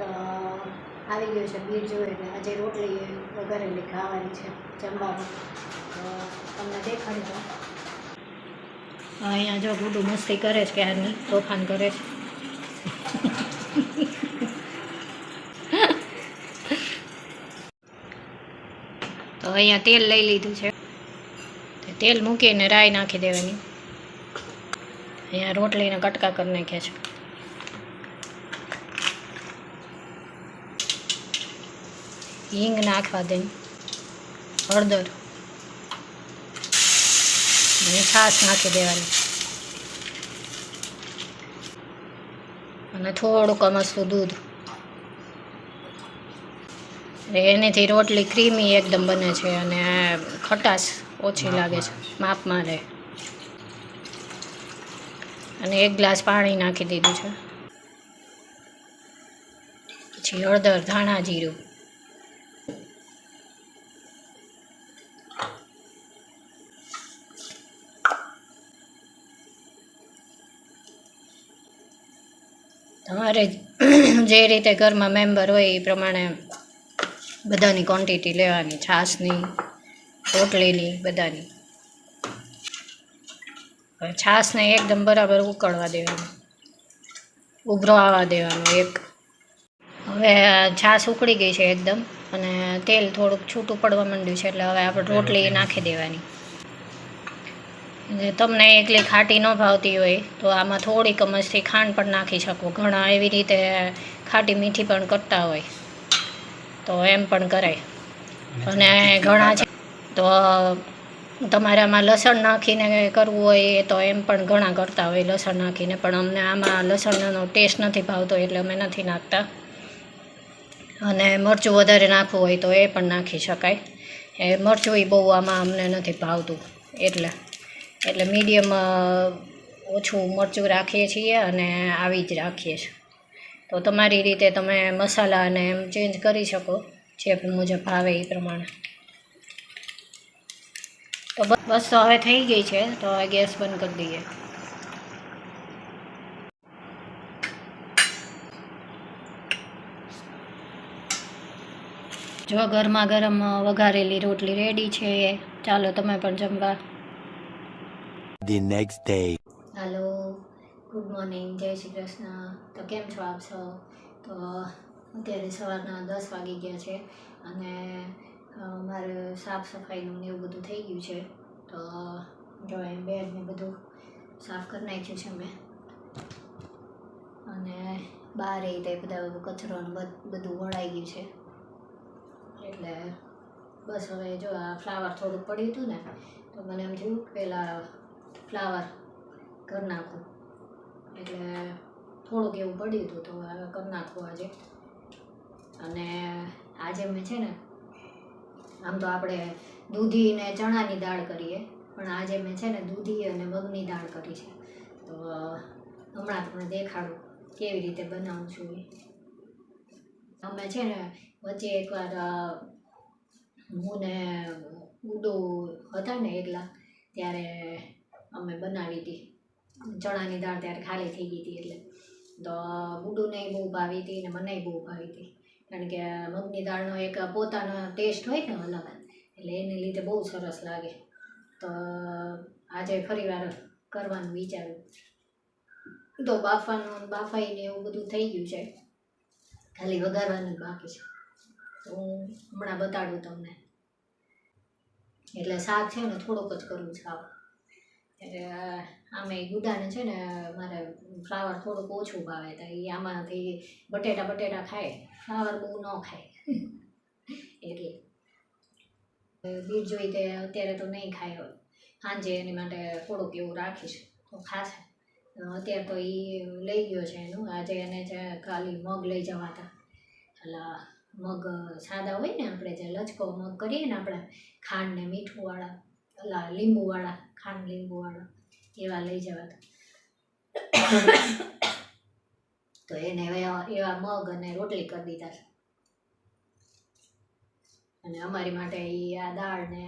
તો આવી ગયું છે બીટ જોયું એટલે આજે રોટલી વઘારેલી ખાવાની છે જમવામાં. તો તમને દેખાડી દો. અહીંયા જો ગુડું મસ્તી કરે છે ક્યારની, તોફાન કરે છે. તો અહીંયા તેલ લઈ લીધું છે, તેલ મૂકીને રાઈ નાખી દેવાની. અહીંયા રોટલીને કટકા કરી નાખ્યા છે. હિંગ નાખવા દે, હળદર અને છાશ નાખી દેવાની અને થોડુંક મસ્તું દૂધ. એનેથી રોટલી ક્રીમી એકદમ બને છે અને ખટાશ ઓછી લાગે છે, માપમાં રહે. અને 1 ગ્લાસ પાણી નાખી દીધું છે. પછી હળદર, ધાણા જીરું, તમારે જે રીતે ઘરમાં મેમ્બર હોય એ પ્રમાણે બધાની ક્વોન્ટિટી લેવાની, છાશની, રોટલીની, બધાની. છાશને એકદમ બરાબર ઉકળવા દેવાનું, ઉભરો આવવા દેવાનું એક. હવે છાશ ઉકળી ગઈ છે એકદમ અને તેલ થોડુંક છૂટું પડવા માંડ્યું છે એટલે હવે આપણે રોટલી નાખી દેવાની. તમને એકલી ખાટી ન ભાવતી હોય તો આમાં થોડીક મસ્તી ખાંડ પણ નાખી શકો. ઘણા એવી રીતે ખાટી મીઠી પણ કરતા હોય તો એમ પણ કરાય. અને ઘણા છે તો તમારે આમાં લસણ નાખીને કરવું હોય તો એમ પણ ઘણા કરતા હોય લસણ નાખીને, પણ અમને આમાં લસણનો ટેસ્ટ નથી ભાવતો એટલે અમે નથી નાખતા. અને મરચું વધારે નાખવું હોય તો એ પણ નાખી શકાય. એ મરચું એ બહુ આમાં અમને નથી ભાવતું એટલે મીડિયમ ઓછું મરચું રાખીએ છીએ અને આવી જ રાખીએ છીએ. તો તમારી રીતે તમે મસાલા અને એમ ચેન્જ કરી શકો જે મુજબ ભાવે એ પ્રમાણે. તો બસ તો હવે થઈ ગઈ છે તો હવે ગેસ બંધ કરી દઈએ. જો ગરમા ગરમ વઘારેલી રોટલી રેડી છે. ચાલો તમે પણ જમવા. The next day. Hello, good morning, જય શ્રી કૃષ્ણ. તો કેમ છો આપ સૌ? તો અત્યારે સવારના 10 વાગી ગયા છે અને મારે સાફ સફાઈનું ને એવું બધું થઈ ગયું છે. તો જો એમ બેડ ને બધું સાફ કરી નાખ્યું છે મેં. અને બહાર એ તે બધા કચરો બધું વળાઈ ગયું છે. એટલે બસ હવે જો આ ફ્લાવર થોડુંક પડ્યું હતું ને તો મને એમ થયું પહેલાં ફ્લાવર કરી નાખું. એટલે થોડુંક એવું પડ્યું હતું તો હવે કરી નાખવું આજે. અને આજે મેં છે ને, આમ તો આપણે દૂધી ને ચણાની દાળ કરીએ, પણ આજે મેં છે ને દૂધી અને મગની દાળ કરી છે. તો હમણાં તમને દેખાડું કેવી રીતે બનાવું છું એ. અમે છે ને વચ્ચે એકવાર હું ને ગુડુ હતા ને એકલા ત્યારે અમે બનાવી હતી ચણાની દાળ. ત્યારે ખાલી થઈ ગઈ હતી એટલે તો ગુડુને બહુ ભાવી હતી અને મને બહુ ભાવી હતી, કારણ કે મગની દાળનો એક પોતાનો ટેસ્ટ હોય ને અલગ, એટલે એને લીધે બહુ સરસ લાગે. તો આજે ફરીવાર કરવાનું વિચાર્યું. તો બાફાઈને એવું બધું થઈ ગયું છે, ખાલી વઘારવાનું બાકી છે. તો હું હમણાં બતાડું તમને. એટલે શાક છે ને થોડુંક જ કરવું છે આવું. એટલે આમે ગુડાને છે ને મારે ફ્લાવર થોડુંક ઓછું ભાવે, તો એ આમાંથી બટેટા ખાય, ફ્લાવર બહુ ન ખાય. એટલે બીટ જોઈ તે અત્યારે તો નહીં ખાય, હોય સાંજે એની માટે થોડુંક એવું રાખીશ તો ખાશે. અત્યારે તો એ લઈ ગયો છે એનું. આજે એને જે ખાલી મગ લઈ જવા હતા, એટલે મગ સાદા હોય ને આપણે જે લચકો મગ કરીએ ને આપણે ખાંડ ને મીઠુંવાળા, લીંબુવાળા, ખાંડ લીંબુવાળા એવા લઈ જવા હતા. તો એને એવા મગ અને રોટલી કરી દીધા છે. અને અમારી માટે એ આ દાળ ને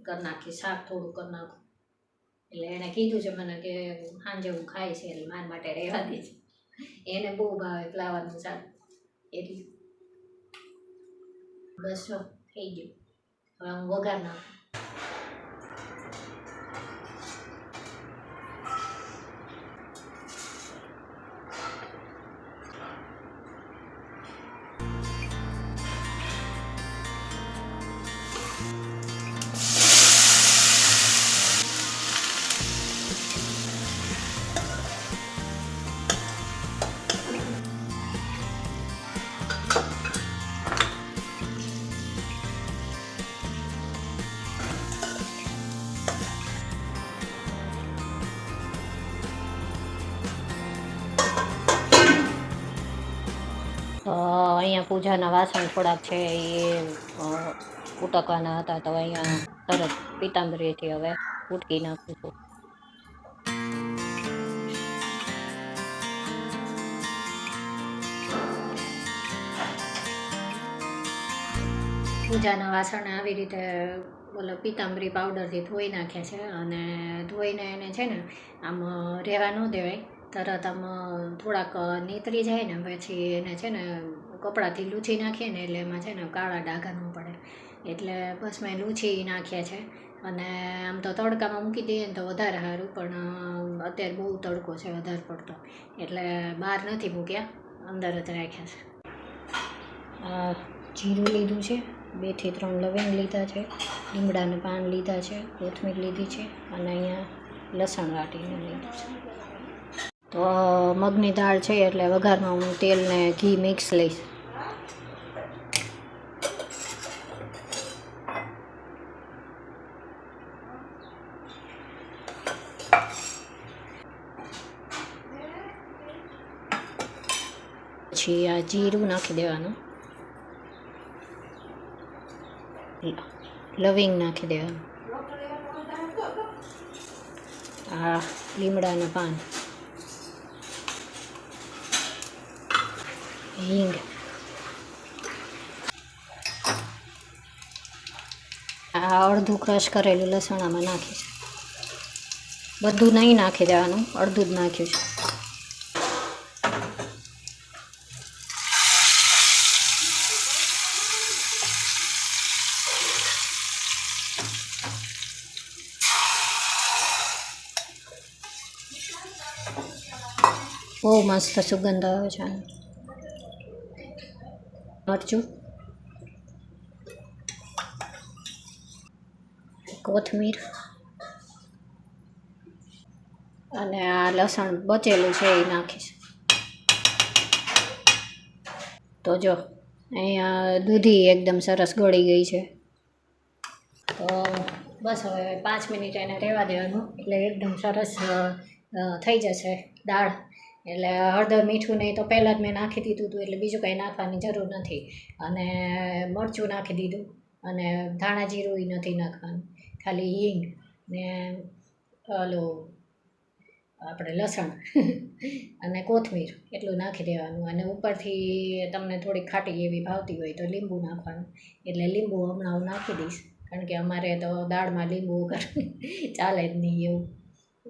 કરી નાખી, શાક થોડું કરી નાખું. એટલે એણે કીધું છે મને કે સાંજે હું ખાઈશ એટલે મારા માટે રહેવા દે છે. એને બહુ ભાવે ફ્લાવરનું શાક. એટલી બસ જો થઈ ગયું. હવે હું વઘાર નાખું. અહીંયા પૂજાના વાસણ થોડાક છે એ ઉટકવાના હતા, તો અહીંયા તરત પીતાંબરીથી હવે ઉટકી નાખું છું. પૂજાના વાસણ આવી રીતે ઓલો પીતાંબરી પાવડરથી ધોઈ નાખ્યા છે, અને ધોઈને એને છે ને આમ રહેવા ન દેવાય, તરત આમ થોડાક નીતરી જાય ને પછી એને છે ને કપડાથી લૂછી નાખીએ ને એટલે એમાં છે ને કાળા ડાઘા ન પડે, એટલે બસ મેં લૂછી નાખ્યા છે. અને આમ તો તડકામાં મૂકી દઈએ ને તો વધારે સારું, પણ અત્યારે બહુ તડકો છે વધારે પડતો, એટલે બહાર નથી મૂક્યા, અંદર જ રાખ્યા છે. જીરું લીધું છે, 2 થી 3 લવિંગ લીધા છે, લીમડાના પાન લીધા છે, કોથમીર લીધી છે, અને અહીંયા લસણ વાટીને લીધું છે. તો મગની દાળ છે એટલે વઘારમાં હું તેલ ને ઘી મિક્સ લઈશ. પછી આ જીરું નાખી દેવાનું, લવિંગ નાખી દેવાનું, આ લીમડાના પાન, હિંગ, આ અડધું ક્રશ કરેલું લસણ આમાં નાખી છે. બધું નહીં નાખી દેવાનું, અડધું જ નાખ્યું છે. બહુ મસ્ત સુગંધ આવે છે. મરચું, કોથમીર, અને આ લસણ બચેલું છે એ નાખીશ. તો જો અહીંયા દૂધી એકદમ સરસ ગળી ગઈ છે. તો બસ હવે 5 મિનિટ એને રહેવા દેવાનું, એટલે એકદમ સરસ થઈ જશે દાળ. એટલે હળદર મીઠું નહીં તો પહેલાં જ મેં નાખી દીધું હતું, એટલે બીજું કંઈ નાખવાની જરૂર નથી. અને મરચું નાખી દીધું, અને ધાણા જીરું નથી નાખવાનું, ખાલી હિંગ ને ઓલું આપણે લસણ અને કોથમીર એટલું નાખી દેવાનું. અને ઉપરથી તમને થોડી ખાટી એવી ભાવતી હોય તો લીંબુ નાખવાનું, એટલે લીંબુ હમણાં હું નાખી દઈશ, કારણ કે અમારે તો દાળમાં લીંબુ વગર ચાલે જ નહીં એવું.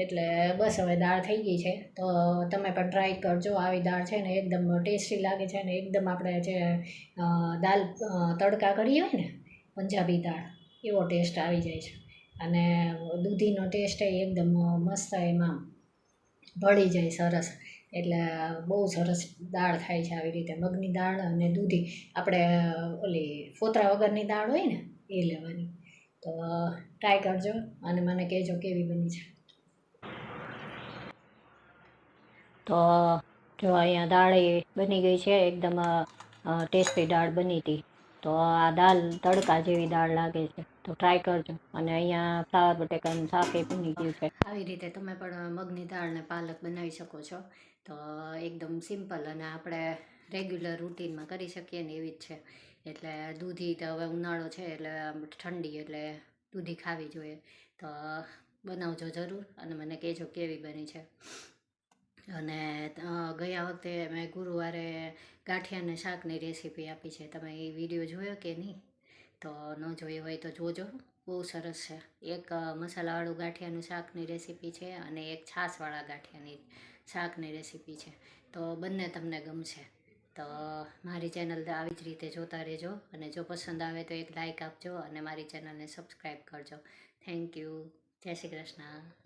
એટલે બસ હવે દાળ થઈ ગઈ છે, તો તમે પણ ટ્રાય કરજો. આવી દાળ છે ને એકદમ ટેસ્ટી લાગે છે, ને એકદમ આપણે જે દાલ તડકા કરીએ હોય ને પંજાબી દાળ, એવો ટેસ્ટ આવી જાય છે. અને દૂધીનો ટેસ્ટ એકદમ મસ્ત એમાં ભળી જાય સરસ, એટલે બહુ સરસ દાળ થાય છે આવી રીતે. મગની દાળ અને દૂધી, આપણે ઓલી ફોતરા વગરની દાળ હોય ને એ લેવાની. તો ટ્રાય કરજો અને મને કહેજો કેવી બની છે. તો જો અહીંયા દાળ બની ગઈ છે, એકદમ ટેસ્ટી દાળ બની હતી. તો આ દાળ તડકા જેવી દાળ લાગે છે, તો ટ્રાય કરજો. અને અહીંયા ફ્લાવર બટેકાનું શાક એ બની ગયું છે. આવી રીતે તમે પણ મગની દાળ ને પાલક બનાવી શકો છો. તો એકદમ સિમ્પલ, અને આપણે રેગ્યુલર રૂટીનમાં કરી શકીએ ને એવી જ છે. એટલે દૂધી તો હવે ઉનાળો છે એટલે ઠંડી, એટલે દૂધી ખાવી જોઈએ. તો બનાવજો જરૂર, અને મને કહેજો કેવી બની છે. અને ગયા વખતે મેં ગુરુવારે ગાંઠિયાને શાકની રેસીપી આપી છે, તમે એ વિડીયો જોયો કે નહીં? તો ન જોયો હોય તો જોજો, બહુ સરસ છે. એક મસાલાવાળું ગાંઠિયાનું શાકની રેસીપી છે, અને એક છાશવાળા ગાંઠિયાની શાકની રેસીપી છે. તો બંને તમને ગમશે. તો મારી ચેનલ આવી જ રીતે જોતા રહેજો અને જો પસંદ આવે તો એક લાઈક આપજો અને મારી ચેનલને સબસ્ક્રાઈબ કરજો. Thank you. જય શ્રી કૃષ્ણ.